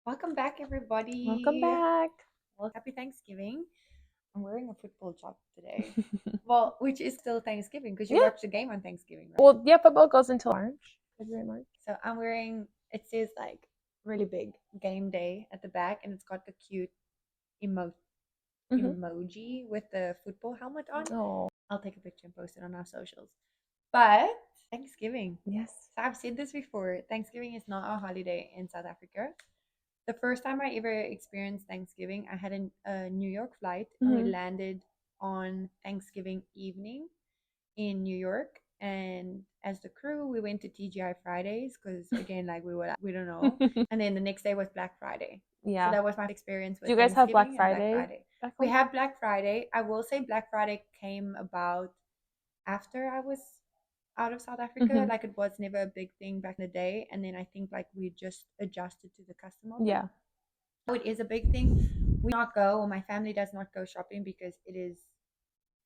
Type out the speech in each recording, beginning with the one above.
Welcome back, Welcome everybody. back. Well, happy Thanksgiving. I'm wearing a football top today. Well, which is still Thanksgiving because you Yeah. watch the game on Thanksgiving, right? Well, yeah, football goes until March. February, March. So I'm wearing, it says like really big game day at the back, and it's got the cute emo- Mm-hmm. emoji with the football helmet on. Oh, I'll take a picture and post it on our socials. But Thanksgiving. yes. So I've said this before, Thanksgiving is not a holiday in South Africa. The first time I ever experienced Thanksgiving, I had a New York flight and we Mm-hmm. landed on Thanksgiving evening in New York. And as the crew, we went to TGI Fridays because, again, like we were, like, we don't know. And then the next day was Black Friday. So Yeah. that was my experience Do with you guys have Black Thanksgiving and Black Friday Friday. back We home? have Black Friday. I will say Black Friday came about after I was out of South Africa. Mm-hmm. Like it was never a big thing back in the day. And then I think like we just adjusted to the custom of it. Yeah. So it is a big thing. We not go, or my family does not go shopping because it is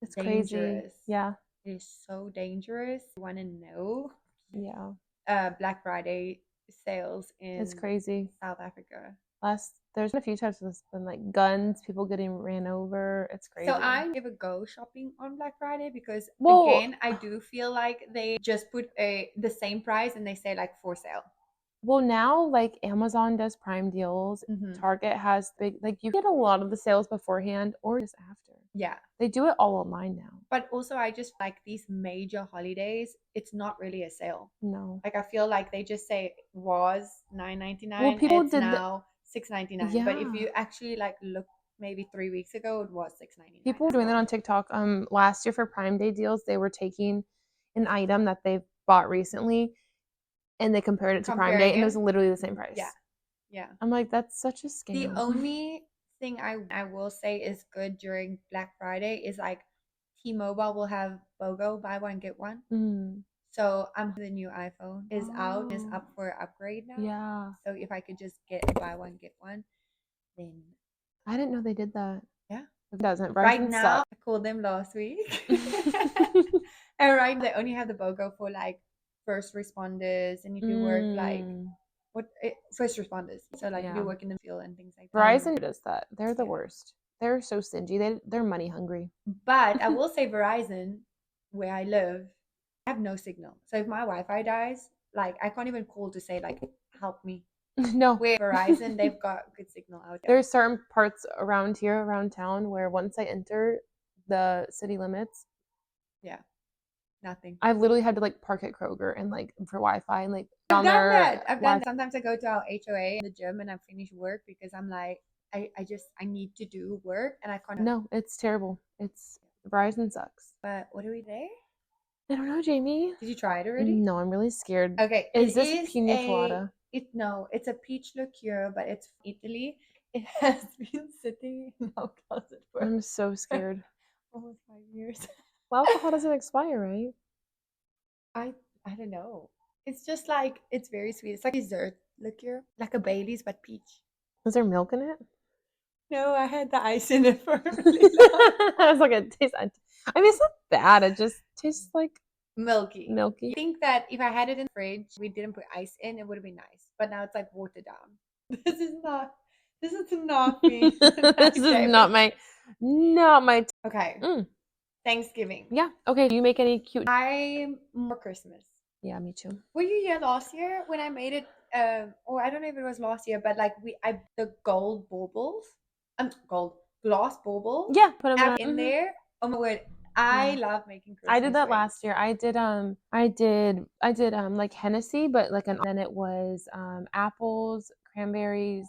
It's crazy. dangerous. Yeah. It is so dangerous. You want to know? Yeah. Black Friday sales It's in crazy. South Africa. There's been a few times there's been like guns, people getting ran over. It's So crazy. I never go shopping on Black Friday because Well, again, I do feel like they just put the same price and they say like for sale. well, now like Amazon does Prime deals. Mm-hmm. Target has big, like you get a lot of the sales beforehand or just after. Yeah. They do it all online now. But also, I just like these major holidays, it's not really a sale. No. Like, I feel like they just say was Well, $9.99, people it's did now $6.99. But if yeah. you actually like look maybe 3 weeks ago, it was $6.99 People were as doing that well. on TikTok. Last year for Prime Day deals, they were taking an item that they bought recently and they compared it to Prime Day Comparing and it it, was literally the same yeah, price. yeah. I'm like, that's such a The scam. only thing I will say is good during Black Friday is like T-Mobile will have BOGO, buy one, get one. Mm. So the new iPhone is out, is Oh, up for upgrade now. yeah. So if I could just get buy one, get one, then I didn't know they did that. yeah. It doesn't. Right Verizon now, sucks. I called them last week. And right now, they only have the BOGO for like first responders and if you work like Mm. first responders. So like if Yeah. you work in the field and things like that. Verizon does that. They're the Yeah. worst. They're so stingy. They're money hungry. But I will say Verizon, where I live, I have no signal. So if my Wi-Fi dies, like I can't even call to say like help me. No. Where Verizon, they've got good signal out there. There's certain parts around here, around town, where once I enter the city limits, Yeah, nothing. I've literally had to like park at Kroger and like for Wi-Fi and like I've on done their that. I've done Wi-Fi. that. Sometimes I go to our HOA in the gym and I finish work because I'm like, I need to do work and I can't. No, it's terrible. It's Verizon sucks. But what are we there? I don't know, Jamie. Did you try it already? No, I'm really scared. Okay, Is it this is pina colada? it's a peach liqueur, but it's from Italy. It has been sitting in our closet for I'm so scared. almost 5 years. Well, alcohol doesn't expire, right? I I don't know. It's just like it's very sweet. It's like dessert liqueur, like a Bailey's but peach. Is there milk in it? No, I had the ice in it for a really long I was like, it tastes. I mean, it's not bad. It just tastes like milky. milky. You think that if I had it in the fridge, we didn't put ice in, it would have been nice. But now it's like watered down. This is not. This is not being a This nice is day. not my. Okay, Mm, Thanksgiving. yeah. Okay. Do you make any cute? I'm more Christmas. Yeah, me too. Were you here last year when I made it? Or I don't know if it was last year, but like I the gold baubles, gold glass baubles. Yeah, put them Have in. in there. Oh my word, I Yeah. love making I did Christmas that rings. last year. I did like Hennessy, but like then it was apples, cranberries,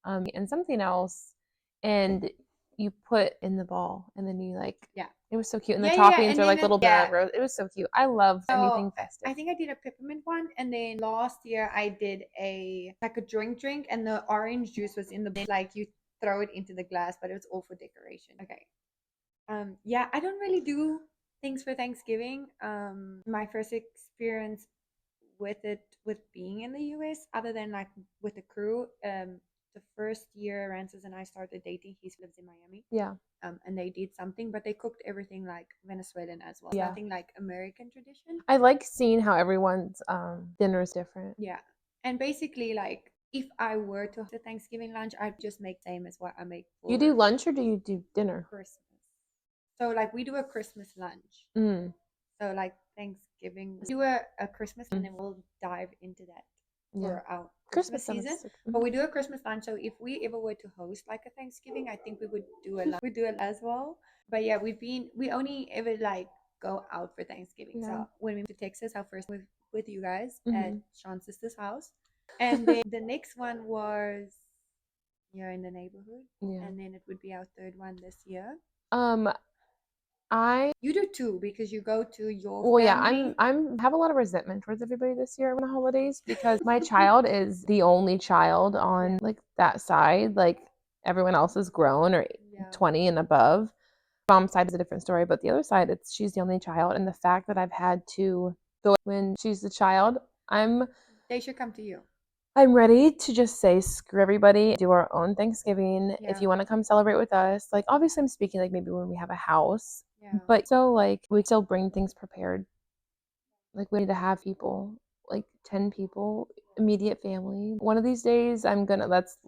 and something else, and you put in the ball, and then you like Yeah. it was so cute, and the Yeah, toppings and are then like little yeah. rose. It was so cute. I love So anything festive. I think I did a peppermint one, and then last year I did a like a drink, and the orange juice was in the like you throw it into the glass, but it was all for decoration. Okay. Yeah, I don't really do things for Thanksgiving. My first experience with being in the US, other than like with the crew, the first year Rances and I started dating, he lives in Miami. Yeah, And they did something, but they cooked everything like Venezuelan as well. yeah. Nothing like American tradition. I like seeing how everyone's dinner is different. Yeah. And basically like if I were to host a Thanksgiving lunch, I'd just make same as what I make Do you do for lunch or do you do dinner? Christmas. So like we do a Christmas lunch. Mm. So like Thanksgiving, we do a Christmas, and Mm. then we'll dive into that Yeah. for our Christmas Christmas season. sounds like But we do a Christmas lunch. So if we ever were to host like a Thanksgiving, I think we would do a lunch. We do it as well. But yeah, we only ever like go out for Thanksgiving. yeah. So when we moved to Texas, our first with you guys at Hmm. Sean's sister's house, and then the next one was here in the neighborhood, Yeah. and then it would be our third one this year. Um, I You do too because you go to your well, yeah, family. I'm have a lot of resentment towards everybody this year around the holidays because my child is the only child on Yeah, like that side. Like everyone else is grown or yeah. 20 and above. Mom's side is a different story, but the other side, it's she's the only child, and the fact that I've had to go when she's the child, I'm They should come to you. I'm ready to just say screw everybody, do our own Thanksgiving. If Yeah, you want to come celebrate with us, like obviously I'm speaking like maybe when we have a house, yeah, but so like we still bring things prepared. Like we need to have people, like 10 people, immediate family. One of these days that's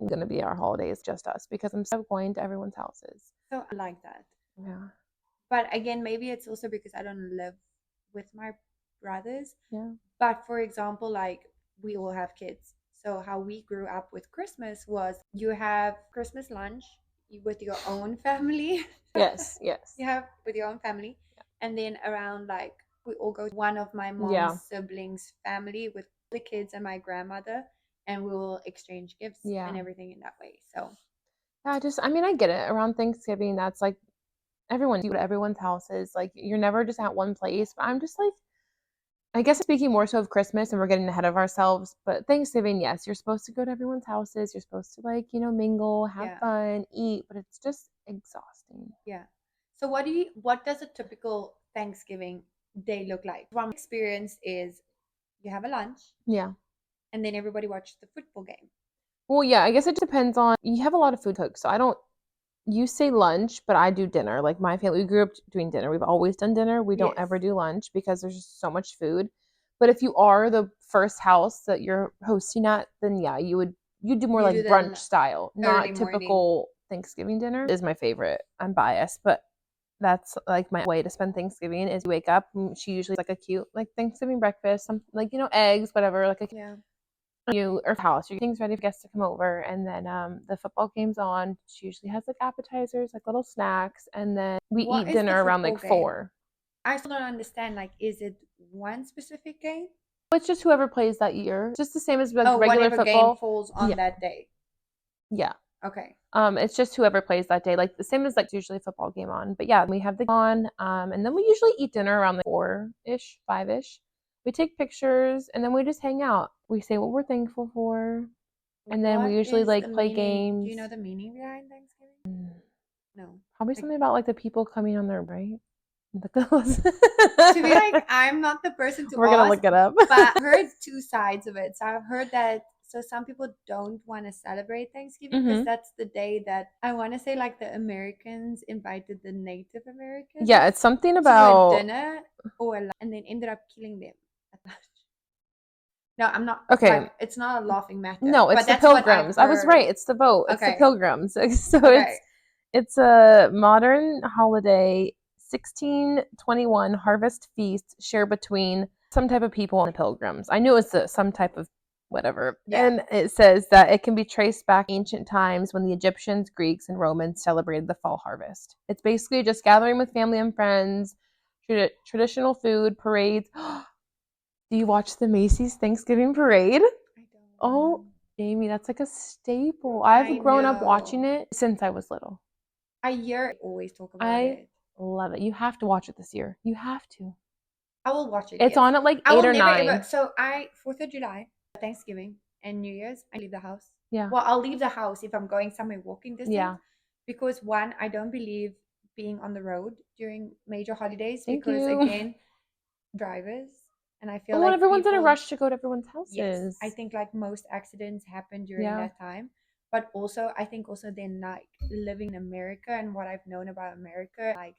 gonna be our holidays, just us, because I'm so going to everyone's houses. so I like that. Yeah. But again, maybe it's also because I don't live with my brothers. Yeah. But for example, like we all have kids. So how we grew up with Christmas was you have Christmas lunch with your own family. Yes, yes. You have with your own family, and then around like we all go to one of my Yeah. mom's siblings' family with the kids and my grandmother, and we will exchange gifts Yeah. and everything in that way. So Yeah, just I mean, I get it. Around Thanksgiving, that's like everyone do at everyone's houses. Like you're never just at one place. But I'm just like I guess speaking more so of Christmas and we're getting ahead of ourselves, but Thanksgiving, yes, you're supposed to go to everyone's houses. You're supposed to like, mingle, have yeah, fun, eat, but it's just exhausting. yeah. So what does a typical Thanksgiving day look like? One experience is you have a lunch Yeah. and then everybody watches the football game. Well, yeah, I guess it depends on you have a lot of food cooked. So I don't you say lunch, but I do dinner. Like my family, we grew up doing dinner. We've always done dinner. We don't Yes. ever do lunch because there's just so much food. But if you are the first house that you're hosting at, then yeah, you do more You do like the brunch style, early not morning. typical Thanksgiving dinner. Is my favorite. I'm biased, but that's like my way to spend Thanksgiving is you wake up. She usually like a cute like Thanksgiving breakfast, some like eggs, whatever, like a Yeah. you or house, your things ready for guests to come over, and then the football game's on. She usually has like appetizers, like little snacks, and then we What eat is the dinner around football like game? 4. I still don't understand. Like, is it one specific game? It's just whoever plays that year. It's just the same as like Oh, regular whatever game football. falls Yeah, on that day. yeah. Okay. It's just whoever plays that day. Like the same as like usually a football game on. But yeah, we have the on. And then we usually eat dinner around like 4-ish, 5-ish. We take pictures and then we just hang out. We say what we're thankful for. And then we What usually is the like play meaning? Do you games. know the meaning behind Thanksgiving? No. Probably Like, something about like the people coming on their right. to be like, I'm not the person to We're gonna ask, look it up. but I've heard two sides of it. So I've heard that so some people don't want to celebrate Thanksgiving because Hmm. that's the day that I want to say like the Americans invited the Native Yeah, Americans it's something to a about. dinner or and then ended up killing them at lunch. No, I'm not Okay, like it's not a laughing matter, no, it's but the that's what I've Pilgrims. I was heard. right. It's the boat. It's the Okay. Pilgrims. So Okay. it's a modern holiday, 1621 harvest feast shared between some type of people and the Pilgrims. I knew it was some type of whatever. Yeah. And it says that it can be traced back to ancient times when the Egyptians, Greeks, and Romans celebrated the fall harvest. It's basically just gathering with family and friends, traditional food, parades. Do you watch the Macy's Thanksgiving parade? I Oh, don't. Jamie, that's like a staple. I I've grown up watching know. it since I was little. I hear always talk about I it. love it. You have to watch it this year. You have to. I will watch it, It's yes. on at like I 8 will or never ever 9. so I 4th of July, Thanksgiving, and New Year's, I leave the house. Yeah. Well, I'll leave the house if I'm going somewhere walking distance Yeah. because one, I don't believe being on the road during major holidays Thank because you. again, drivers and I feel Well, like everyone's in a people rush to go to everyone's yes, I houses. think like most accidents happen during Yeah. that time. But also I think also then like living in America and what I've known about America, like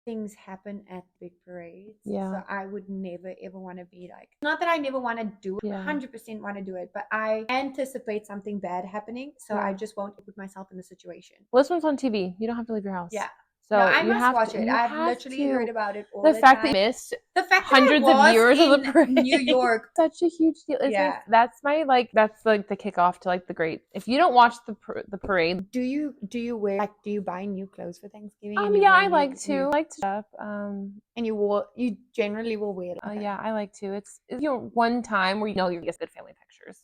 things happen at big parades. Yeah. So I would never ever want to be like, not that I never want to do it, Yeah. 100% want to do it, but I anticipate something bad happening. So I Yeah. just won't put myself in the situation. Well, this one's on TV. You don't have to leave your house. Yeah. So No, I you must have watch to. it. You I've have literally to. heard about it all The the fact time. that you missed The fact that hundreds I of was years of the in parade, New York. such a huge deal. Yeah. That's my that's like the kickoff to like the great. If you don't watch the parade, Do you wear like, do you buy new clothes for Thanksgiving? And you yeah, wear I like to new, like to shop. and you generally will wear it. Okay. Yeah, I like to. It's one time where you know you're gonna get good family pictures.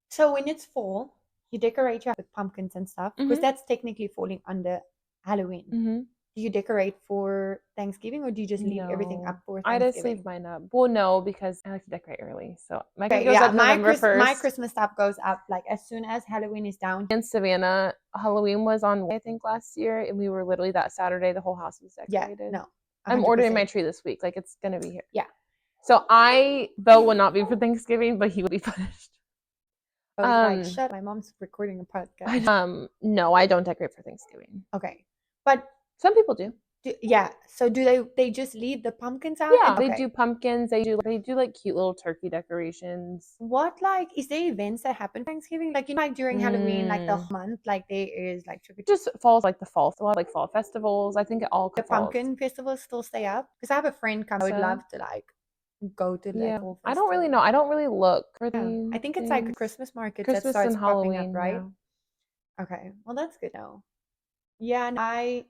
So when it's fall, you decorate your house with pumpkins and stuff because that's technically falling under Halloween. Mm-hmm. Do you decorate for Thanksgiving or do you just leave everything No, up for I just Thanksgiving? leave mine up. Well, no, because I like to decorate early. So my tree Okay, goes yeah, up November my 1st. Christmas stuff goes up like as soon as Halloween is down. In Savannah, Halloween was on, I think, last year, and we were literally that Saturday, the whole house was Yeah, decorated. no, I'm ordering my 100%. tree this week. Like, it's gonna be here. Yeah. So Beau will not be for Thanksgiving, but he will be punished. I was like, shut. My mom's recording a podcast. No, I don't decorate for Thanksgiving. Okay, but Some people do. yeah. So do they just leave the pumpkins out? Yeah, Okay. they do pumpkins. They do like cute little turkey decorations. What, like, is there events that happen Thanksgiving? Like, you know, like during Halloween, like the month, like there is like trick or treat. Just falls like the fall, a lot like fall festivals. I think it all The falls. pumpkin festivals still stay up because I have a friend come. I would So? love to like go to like fall festival. I don't really know. I don't really look for Yeah, these I think it's things. like Christmas markets that Christmas starts and popping up, Halloween, right? yeah. Okay, well that's good now. Yeah, and I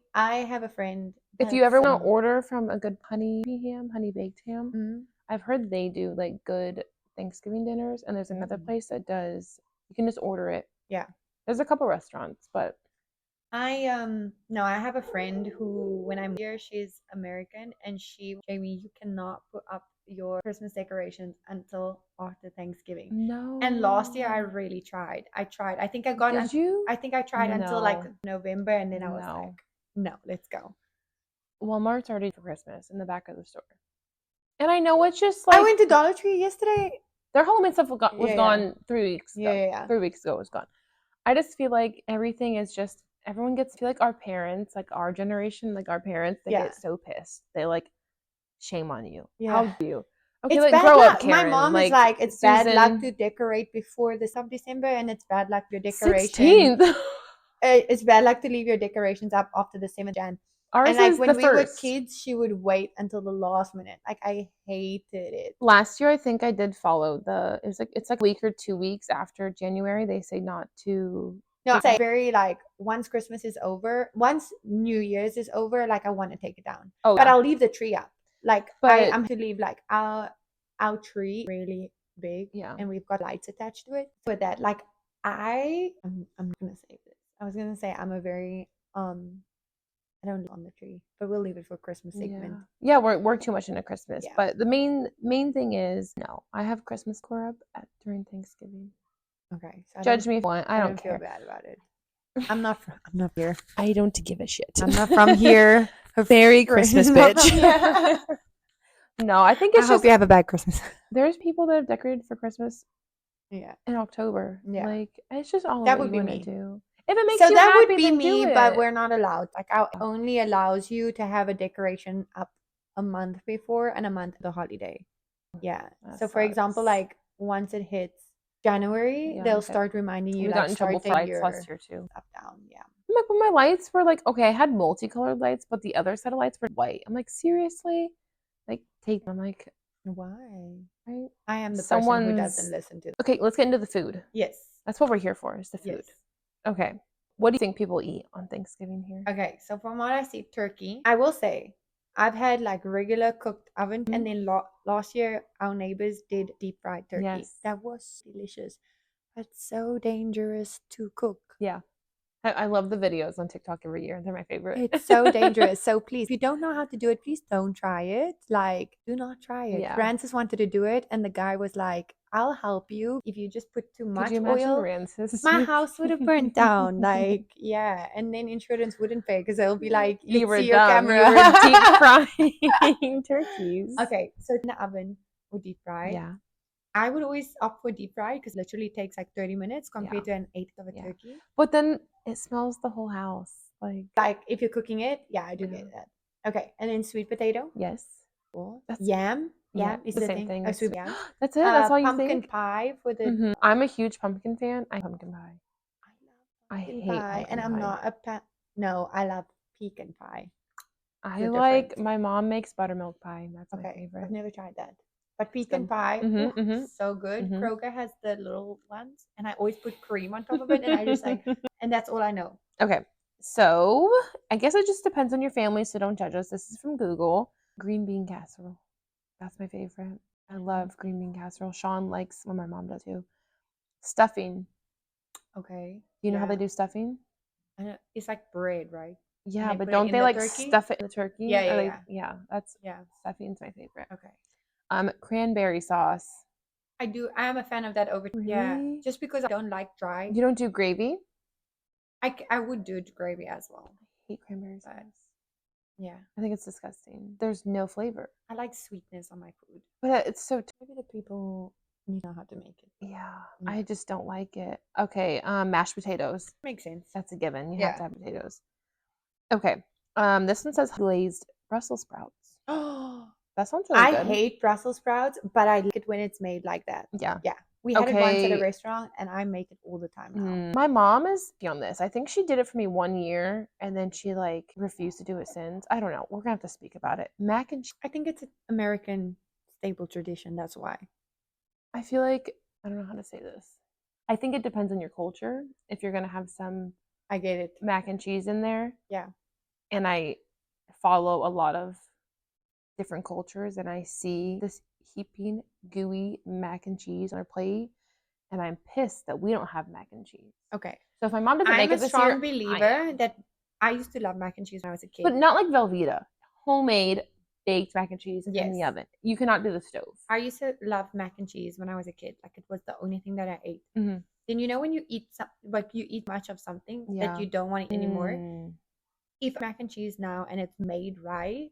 have a friend. If you ever want that's, to order from a good honey baked ham, Mhm. I've heard they do like good Thanksgiving dinners, and there's another place that does. You can just order it. Yeah. There's a couple restaurants, but no, I have a friend who when I'm here, she's American and Jamie, you cannot put up your Christmas decorations until after Thanksgiving. no. And last year I really tried. I tried. I think I got Did you? I think I tried until like No. November and then I was No. like, no, let's go. Walmart's already for Christmas in the back of the store. And I know it's just like I went to Dollar Tree yesterday. their Halloween stuff was Yeah. gone 3 weeks ago. Yeah. 3 weeks ago it was gone. I just feel like everything is just everyone gets. I feel like our parents, like our generation, like our parents, they get so pissed. They like shame on you. Yeah. How do you? Okay, It's like bad grow luck. up, Karen. My mom is like, it's bad luck to decorate before the of December, and it's bad luck your decoration. 16th. It's bad luck to leave your decorations up after the 7th Jan. Ours and like is when the we were 1st. kids, she would wait until the last minute. Like I hated it. Last year, I think I did follow it's like a week or 2 weeks after January. They say not to. No, say very like once Christmas is over, once New Year's is over, like I want to take it down. Oh, but yeah. I'll leave the tree up. Like But I'm to leave like our tree really big, yeah, and we've got lights attached to it. With that, like I'm gonna say this. I was gonna say I'm a very I don't live on the tree, but we'll leave it for Christmas segment. Yeah, we're too much into Christmas. Yeah. But the main thing is no. I have Christmas core up during Thanksgiving. Okay. So Judge me if you want. I don't feel care. bad about it. I'm not here. I don't give a shit. I'm not from here. Very Christmas bitch. No, I think it's I hope you have a bad Christmas. There's people that have decorated for Christmas. Yeah. In October. Yeah. Like it's just all that what would you be want me. to do. If it makes so you that happy, would be then me, do but it. we're not allowed. Like our only allows you to have a decoration up a month before and a month the holiday. Yeah. That so for example, sucks. like once it hits January, they'll start reminding you. We like got in trouble for lights last year too. Up down. Yeah. I'm like, when my lights were like, okay, I had multicolored lights, but the other set of lights were white. I'm like, seriously? Like, take them. I'm like, why? Right? I am the person who doesn't listen to them. Okay, let's get into the food. Yes. That's what we're here for, is the food. Yes. Okay. What do you think people eat on Thanksgiving here? Okay, so from what I see, turkey. I will say, I've had like regular cooked oven, and then last year our neighbors did deep fried turkey. Yes. That was delicious, but so dangerous to cook. Yeah. I love the videos on TikTok every year. They're my favorite. It's so dangerous. So please, if you don't know how to do it, please don't try it. Like, do not try it. Yeah. Francis wanted to do it, and the guy was like, I'll help you if you just put too much Could you imagine oil. Francis? My house would have burnt down. Like, yeah. And then insurance wouldn't pay because they'll be like, you were see dumb. your camera. You were deep frying turkeys. Okay, so in the oven or deep fry. Yeah. I would always opt for deep fry because literally takes like 30 minutes compared to an eighth of a turkey. But then it smells the whole house. Like if you're cooking it, yeah, I do get that. Okay, and then sweet potato. Yes. Cool. That's Yam. yeah, Yam is the the same thing. thing Oh, as sweet sweet. yams. That's it. That's all you Pumpkin think. pie for the. I'm a huge pumpkin fan. I pumpkin pie. I love I pumpkin hate pie, and pumpkin I'm pie. not a No, I love pecan pie. I They're like different. my mom makes buttermilk pie. That's my Okay, I've favorite. never tried that. But It's pecan good. pie, ooh, Mm-hmm. Mm-hmm. so good. Mm-hmm. Kroger has the little ones, and I always put cream on top of it, and I just like, and that's all I know. Okay, so I guess it just depends on your family, so don't judge us. This is from Google. Green bean casserole. That's my favorite. I love green bean casserole. Sean likes when my mom does too. Stuffing. Okay, Do you know how they yeah. do stuffing? I know it's like bread, right? And Yeah, they but put it don't in they the like turkey. stuff it in the turkey? Yeah, Or yeah, like yeah, yeah, that's yeah. stuffing's my favorite. Okay. Cranberry sauce. I do. I am a fan of that over. Yeah, Really? just because I don't like dry. You don't do gravy? I would do gravy as well, I hate cranberry but sauce. yeah, I think it's disgusting. There's no flavor. I like sweetness on my food. But it's so Maybe the people need to know how to make it. yeah, Yeah. I just don't like it. Okay, mashed potatoes. Makes sense. That's a given. You have Yeah. to have potatoes. Okay. This one says glazed Brussels sprouts. Oh, That sounds really I good. hate Brussels sprouts, but I like it when it's made like that. Yeah. Yeah. We had it once at a Okay. restaurant, and I make it all the time now. My mom is on this. I think she did it for me 1 year and then she like refused to do it since. I don't know. We're gonna have to speak about it. Mac and cheese. I think it's an American staple tradition. That's why. I feel like I don't know how to say this. I think it depends on your culture. If you're gonna have some I get it. mac and cheese in there, Yeah. and I follow a lot of different cultures and I see this heaping gooey mac and cheese on our plate and I'm pissed that we don't have mac and cheese. Okay. So if my mom doesn't I'm make a it this strong year, I believer am. that I used to love mac and cheese when I was a But kid. not like Velveeta, homemade baked mac and cheese in the Yes. oven. You cannot do the stove. I used to love mac and cheese when I was a kid. Like it was the only thing that I ate. Mhm. Then you know when you eat like you eat much of something that Yeah. you don't want to eat anymore. Mm. If mac and cheese now and it's made right,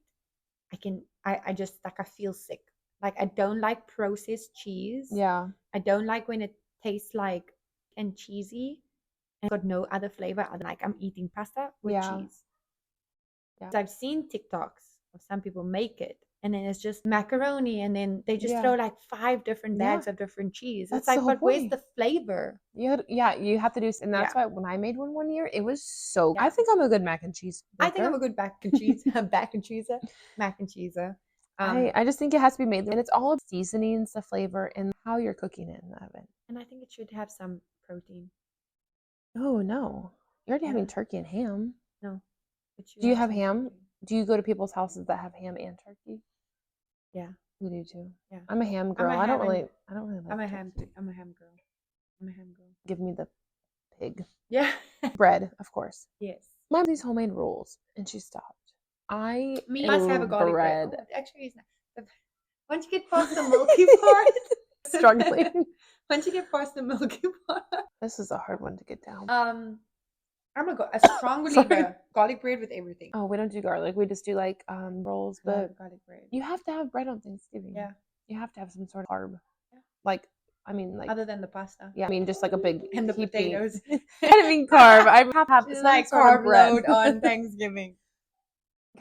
I just like I feel sick. Like I don't like processed cheese. Yeah. I don't like when it tastes like and cheesy and got no other flavor other than like I'm eating pasta with Yeah. cheese. Yeah. So I've seen TikToks of some people make it and then it's just macaroni and then they just Yeah. throw like 5 different Yeah. bags of different cheese. That's It's the like, whole but where's point. the flavor? You have to do, and that's Yeah. why when I made one year, it was so. Yeah. I think I'm a good mac and cheese I think I'm maker. a good mac and cheese, mac and cheeser. I just think it has to be made, and it's all seasonings, the flavor, and how you're cooking it in the oven. And I think it should have some protein. Oh no, you're already Yeah. having turkey and ham. No. It should Do you have some ham? protein. Do you go to people's houses that have ham and turkey? Yeah. We do too. Yeah. I'm a ham girl. I don't really like I'm a turkey. ham I'm a ham girl. I'm a ham girl. Give me the pig. Yeah. Bread, of course. Yes. Mom has these homemade rolls, and she stopped. I Me must have a garlic bread. bread. Oh, actually, it's not. Once you get past the milky part, Struggling. Once you get past the milky part, This is a hard one to get down. I'm a strong believer. Garlic bread with everything. Oh, we don't do garlic. We just do like rolls, I love but garlic bread. you have to have bread on Thanksgiving. Yeah. You have to have some sort of carb. Yeah. Like, I mean, like Other than the pasta. yeah, I mean just like a big And the heaping- potatoes. I didn't mean carb. I have to have Just some like sort of carb bread. load on Thanksgiving.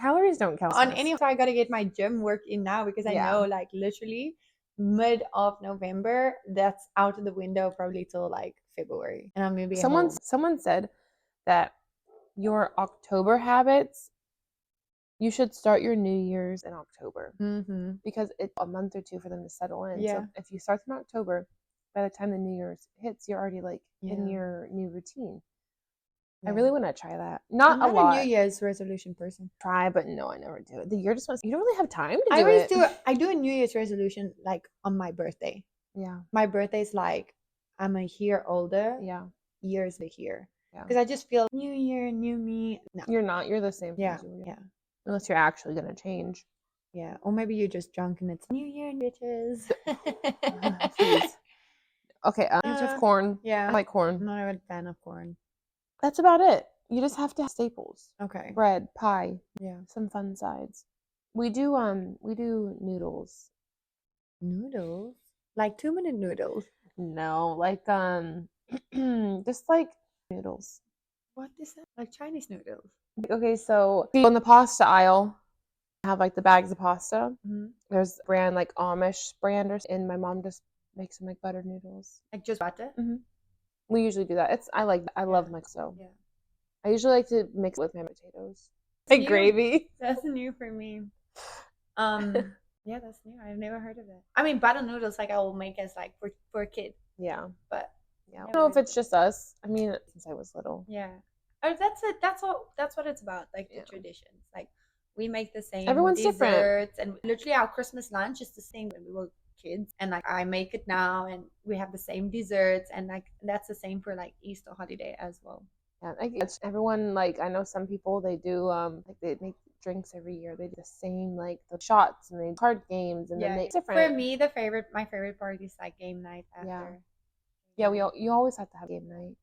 Calories don't count. On any, so I got to get my gym work in now because I Yeah. know like literally mid of November that's out of the window probably till like February, and I'm gonna be home. Someone said that your October habits, you should start your New Year's in October because it's a month or two for them to settle in. Yeah. So if you start in October, by the time the New Year's hits, you're already like in Yeah. your new routine. I Yeah. really want to try that. Not I'm a not lot. a New Year's resolution person. Try, but no, I never do it. The year just wants. You don't really have time to I do always it. do. I do a New Year's resolution like on my birthday. Yeah. My birthday's like I'm a year older. Yeah. Years a year. Yeah. Because I just feel new year, new me. No. You're not. You're the same. Yeah. As you were. Yeah. Unless you're actually gonna change. Yeah. Or maybe you're just drunk and it's New Year, bitches. Please. Okay. You have corn. Yeah. I like corn. I'm not a fan of corn. That's about it. You just have to have staples. Okay. Bread, pie, Yeah. some fun sides. We do noodles. Noodles? Like 2-minute noodles. No, like just like noodles. What is that? Like Chinese noodles. Okay, so on the pasta aisle, have like the bags of pasta. Mm-hmm. There's a brand like Amish brand, and my mom just makes some like buttered noodles. Like just butter. Mm-hmm. We usually do that. I love my so. Yeah. I usually like to mix it with my potatoes. It's Like new. gravy. That's new for me. Yeah, that's new. I've never heard of it. I mean, butter noodles like I will make as like for a kid, Yeah. but Yeah. I never don't know if heard of it's it. just us. I mean, since I was little. Yeah. Oh, that's it. That's what it's about. Like the Yeah. traditions. Like we make the same Everyone's different. desserts, and literally our Christmas lunch is the same when we were kids. And like I make it now, and we have the same desserts, and like that's the same for like Easter holiday as well. Yeah, I guess everyone like I know some people they do like they make drinks every year. They do the same like the shots and they card games and then Yeah. they For different. me, my favorite part is like game night Yeah. after. Yeah, you always have to have game night.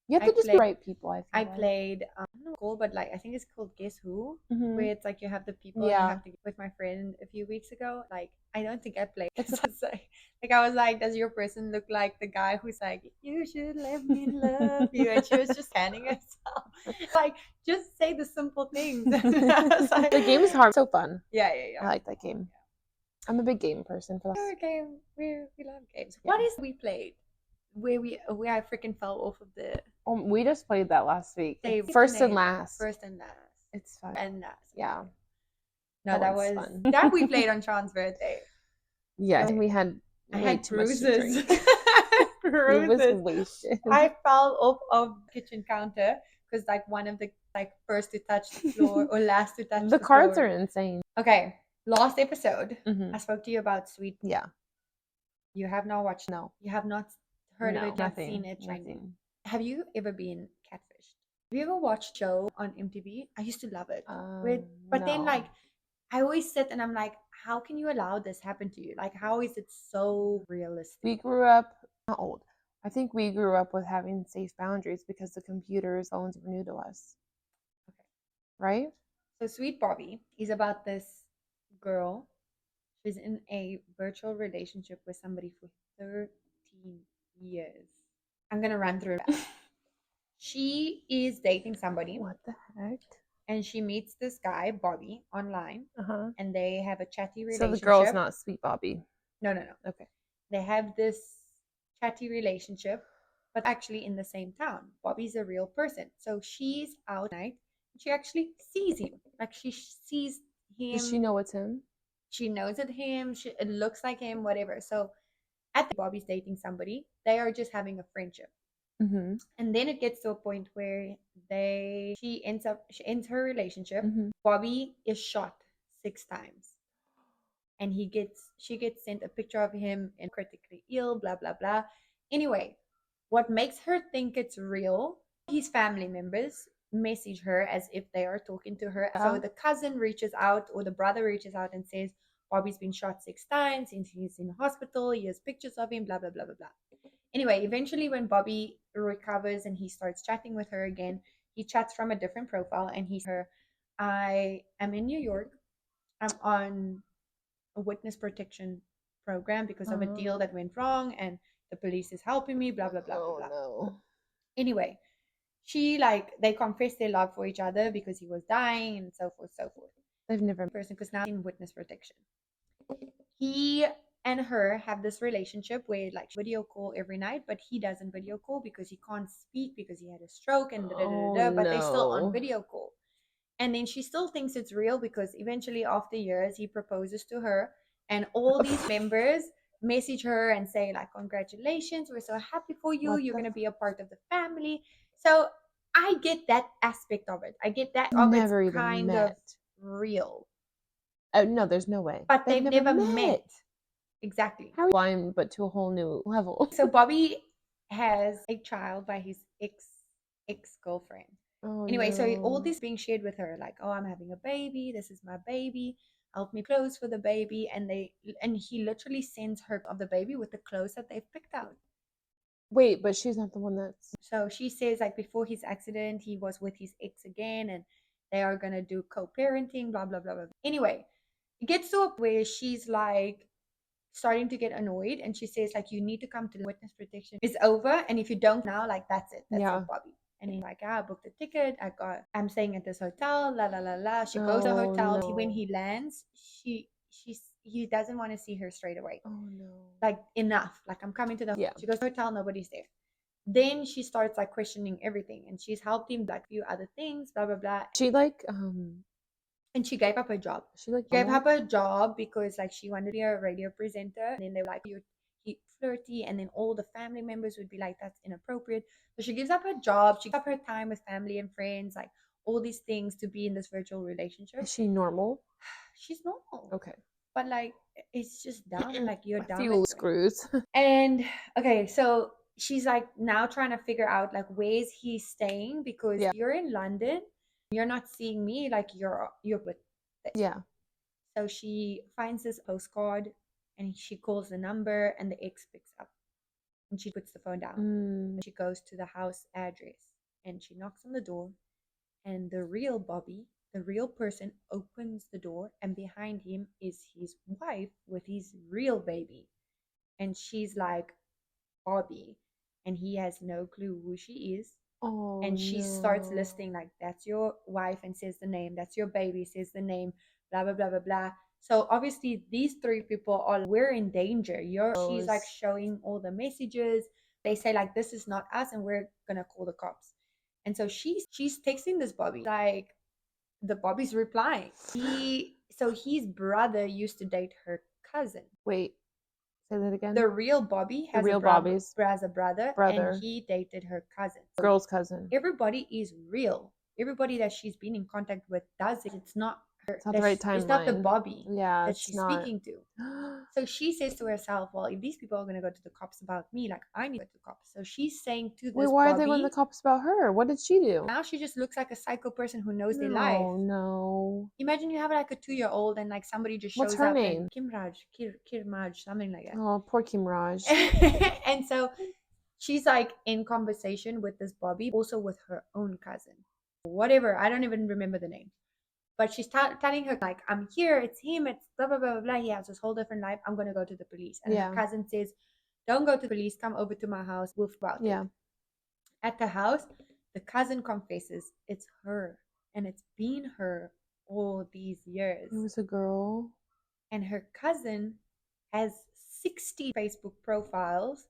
You have I to just be played right people, I I feel like. played I don't know school, but like I think it's called Guess Who, Mm-hmm. where it's like you have the people and you Yeah. have to get with my friend a few weeks ago. Like I don't think I played. It's a It's like I was like, does your person look like the guy who's like, you should let me love you, and she was just standing herself. Like just say the simple things. I was like, the game is hard, so fun. yeah, yeah, I yeah. like that game. I'm a big game person for that. We're a game. We love games. Yeah. What is we played? Where I freaking fell off of the We just played that last week. save First and last. first and last. It's fun. And last. Yeah. No, that was fun. that we played on Sean's birthday. Yes, and we had I way had too much to bruises. drink. It was Bruises. wasted. I fell off of the kitchen counter because like one of the like first to touch the floor or last to touch The the cards floor. are insane. Okay, last episode, Mhm. I spoke to you about sweet. Yeah. You have not watched. No. You have not heard of No. it. Not seen it trending. Nothing. Have you ever been catfished? Have you ever watched show on MTV? I used to love it. But then No. like I always sit and I'm like, how can you allow this happen to you? Like, how is it so realistic? We grew up not old. I think we grew up with having safe boundaries because the computers, phones were new to us. Okay. Right? So Sweet Bobby is about this girl. She's in a virtual relationship with somebody for 13 years. I'm gonna run through that. She is dating somebody. What the heck? And she meets this guy, Bobby, online. Uh-huh. And they have a chatty relationship. So the girl's not Sweet Bobby. No. Okay. They have this chatty relationship, but actually in the same town. Bobby's a real person. So she's out at night. She actually sees him. Like she sees him. Does she know it's him? She knows it's him. It looks like him, whatever. So at the Bobby's dating somebody. They are just having a friendship. Mm-hmm. And then it gets to a point where she ends her relationship. Mm-hmm. Bobby is shot 6 times. And she gets sent a picture of him and critically ill, blah blah blah. Anyway, what makes her think it's real, his family members message her as if they are talking to her. So the cousin reaches out or the brother reaches out and says, Bobby's been shot 6 times and he's in the hospital. He has pictures of him, blah blah blah blah blah. Anyway, eventually when Bobby recovers and he starts chatting with her again, he chats from a different profile and he's her, I am in New York. I'm on a witness protection program because of a deal that went wrong and the police is helping me, blah blah blah blah blah. No. Anyway, they confess their love for each other because he was dying and so forth, so forth. They've never person because now in witness protection. He and her have this relationship where like video call every night, but he doesn't video call because he can't speak because he had a stroke and but they're still on video call. And then she still thinks it's real because eventually after years he proposes to her and all these members message her and say like, congratulations, we're so happy for you, you're going to be a part of the family. So I get that aspect of it. I get that of it's kind of real. Oh no, there's no way. But they've never met. Exactly. How are you blind but to a whole new level? So Bobby has a child by his ex-girlfriend. Anyway, so all this being shared with her, like, oh, I'm having a baby, this is my baby, help me clothes for the baby, and he literally sends her of the baby with the clothes that they've picked out. Wait, but she's not the one that's. So she says like before his accident, he was with his ex again, and they are gonna do co-parenting, blah blah blah blah. Anyway, it gets to a point where she's like starting to get annoyed, and she says like, you need to come to the witness protection. It's over, and if you don't now, like that's it, Bobby. And he's like, I booked a ticket. I'm staying at this hotel. La la la la. She goes to the Oh hotel. no. When he lands, he doesn't want to see her straight away. Oh no. Like enough. Like I'm coming to the Yeah. She goes to the hotel. Nobody's there. Then she starts like questioning everything, and she's helped him like a few other things. Blah blah blah. She like And she gave up her job. she like Gave up her job because like she wanted to be a radio presenter. And then they were like, you're flirty. And then all the family members would be like, that's inappropriate. So she gives up her job. She gives up her time with family and friends, like all these things to be in this virtual relationship. Is she normal? She's normal. Okay. But like, it's just dumb. Like you're A dumb. few screws. And okay, so she's like now trying to figure out like where's he staying because Yeah. you're in London, you're not seeing me, like you're with this. Yeah. So she finds this postcard and she calls the number and the ex picks up and she puts the phone down. She goes to the house address and she knocks on the door and the real Bobby, the real person, opens the door and behind him is his wife with his real baby. And she's like, Bobby, and he has no clue who she is. Oh, and she starts listing like, that's your wife, and says the name, that's your baby, says the name, blah blah blah blah blah. So obviously these three people are, we're in danger. She's like showing all the messages. They say like, this is not us and we're gonna call the cops. And so she's texting this Bobby, like the Bobby's replying. His brother used to date her cousin. Wait, say that again. The real Bobby has Bobby's a brother, and he dated her cousin. Girl's cousin. Everybody is real. Everybody that she's been in contact with does it. It's not her. It's not the right timeline. It's not the Bobby that she's not. speaking to. So she says to herself, well, if these people are going to go to the cops about me, like I need to go to the cops. So she's saying to this Wait, why Bobby, are they going to the cops about her? What did she do? Now she just looks like a psycho person who knows their life. Oh no. Imagine you have like a 2-year-old and like somebody just shows What's her up name? and Kirmaj, something like that. Oh, poor Kim Raj. And so she's like in conversation with this Bobby, also with her own cousin. Whatever, I don't even remember the name. But she's telling her, like, I'm here, it's him, it's blah, blah, blah, blah. He has this whole different life. I'm going to go to the police. And her cousin says, don't go to the police. Come over to my house. We'll talk about it. At the house, the cousin confesses it's her. And it's been her all these years. It was a girl. And her cousin has 60 Facebook profiles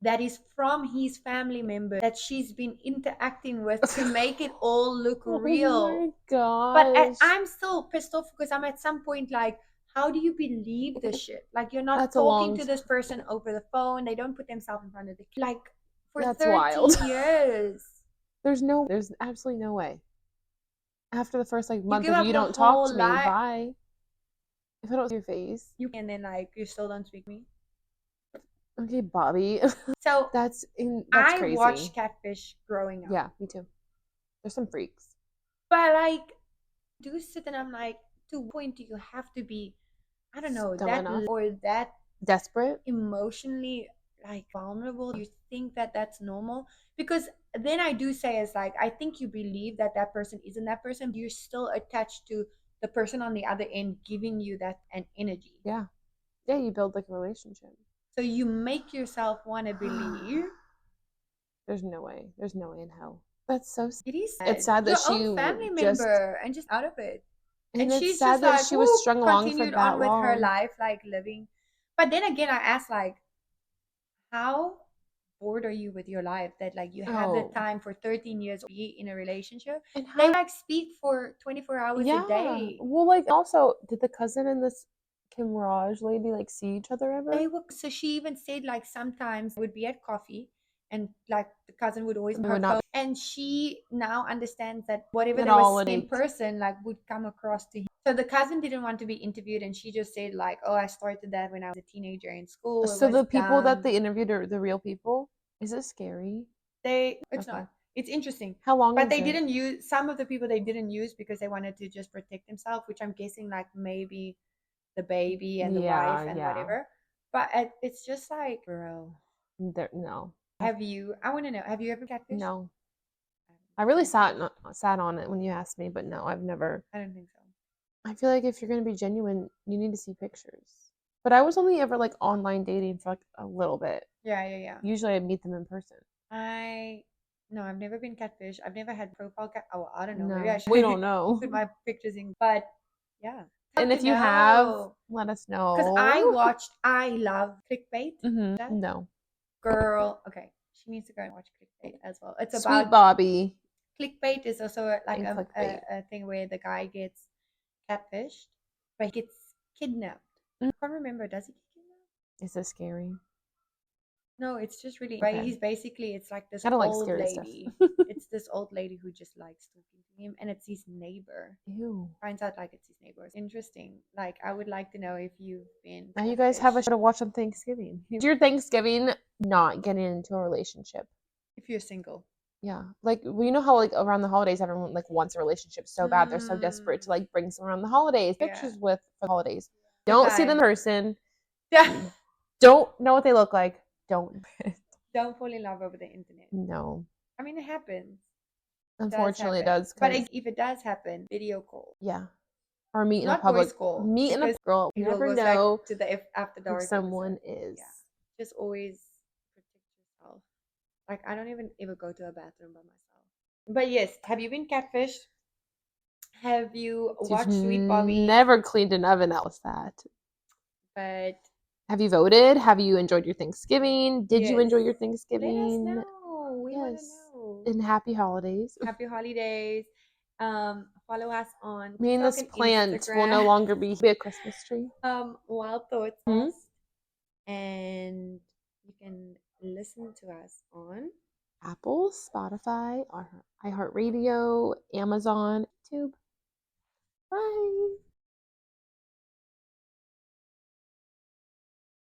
that is from his family member that she's been interacting with to make it all look real. Oh my gosh. But I'm still pissed off because I'm at some point like, how do you believe this shit? Like you're not talking to this person over the phone. They don't put themselves in front of the like for 13 years. There's absolutely no way. After the first like month of you don't talk to me, bye. If I don't see your face. And then like you still don't speak to me. Okay, Bobby. So that's crazy. I watched Catfish growing up. Yeah, me too. There's some freaks. But like, do sit and I'm like, to what point do you have to be, I don't know, that desperate, emotionally like vulnerable? Do you think that that's normal? Because then I do say it's like, I think you believe that that person isn't that person, but you're still attached to the person on the other end giving you that an energy. Yeah, you build like a relationship. So you make yourself want to believe. There's no way in hell. That's so sad. It is sad. It's sad that your own family member and just out of it. And she's sad that she was strung along for that long. Continued on with her life, like living. But then again, I asked like, how bored are you with your life that like you have the time for 13 years to be in a relationship? And they like speak for 24 hours a day. Well, like also, did the cousin and this Kim Raj lady like see each other ever? So she even said like sometimes would be at coffee and like the cousin would always phone, and she now understands that whatever they were in person like would come across to him. So the cousin didn't want to be interviewed and she just said like, oh, I started that when I was a teenager in school. So the people that they interviewed are the real people? Is it scary? It's not. It's interesting. How long? But they didn't use some of the people they didn't use because they wanted to just protect themselves, which I'm guessing like maybe the baby and the wife and whatever. But it's just like, bro. No. I want to know, have you ever catfished? No. I really sat on it when you asked me, but no, I've never. I don't think so. I feel like if you're going to be genuine, you need to see pictures. But I was only ever like online dating for like a little bit. Yeah. Usually I meet them in person. I No, I've never been catfish. I've never had profile cat. Oh, I don't know. Maybe I No, should we don't know. put my pictures in. But yeah, And love to if you have, know let us because know. I love clickbait. That No. girl. Okay, she needs to go and watch clickbait as well. It's Sweet about Bobby clickbait is also like and clickbait. a thing where the guy gets catfished, but he gets kidnapped. Mm. I can't remember. Does he get kidnapped? Is this scary? No, it's just really. But Okay. he's basically it's like this I don't like old scary stuff. lady. It's this old lady who just likes talking to him, and it's his neighbor. Ew. Finds out like it's his neighbor. It's interesting. Like I would like to know if you've been Now you guys have a catfished. show to watch on Thanksgiving. Is your Thanksgiving not getting into a relationship? If you're single. Yeah. Like, well, you know how like around the holidays everyone like wants a relationship so bad. They're so desperate to Mm, like bring someone around the holidays. yeah. Pictures with for the holidays. Don't see them Okay. in person. Yeah. Don't know what they look like. Don't. Don't fall in love over the internet. No. I mean, it happens. It does Unfortunately, it happen. does But because if it does happen, video call, yeah. Or meet in a not public. voice call, Meet in a because girl. it You will never go back know to the after who dark someone episode. is. Yeah. Just always protect yourself. Like, I don't even ever go to a bathroom by myself. But yes, have you been catfished? Have you You've watched Sweet Bobby? never cleaned an oven out with that. But Have you voted? Have you enjoyed your Thanksgiving? Did you yes, enjoy your let us Thanksgiving? know. We want to Yes. know. And happy holidays. Happy holidays. Follow us on Me and TikTok this and plant will no Instagram. longer be a Christmas tree. Wild Thoughts Hmm? Cast, and you can listen to us on Apple, Spotify, iHeartRadio, Amazon, YouTube. Bye.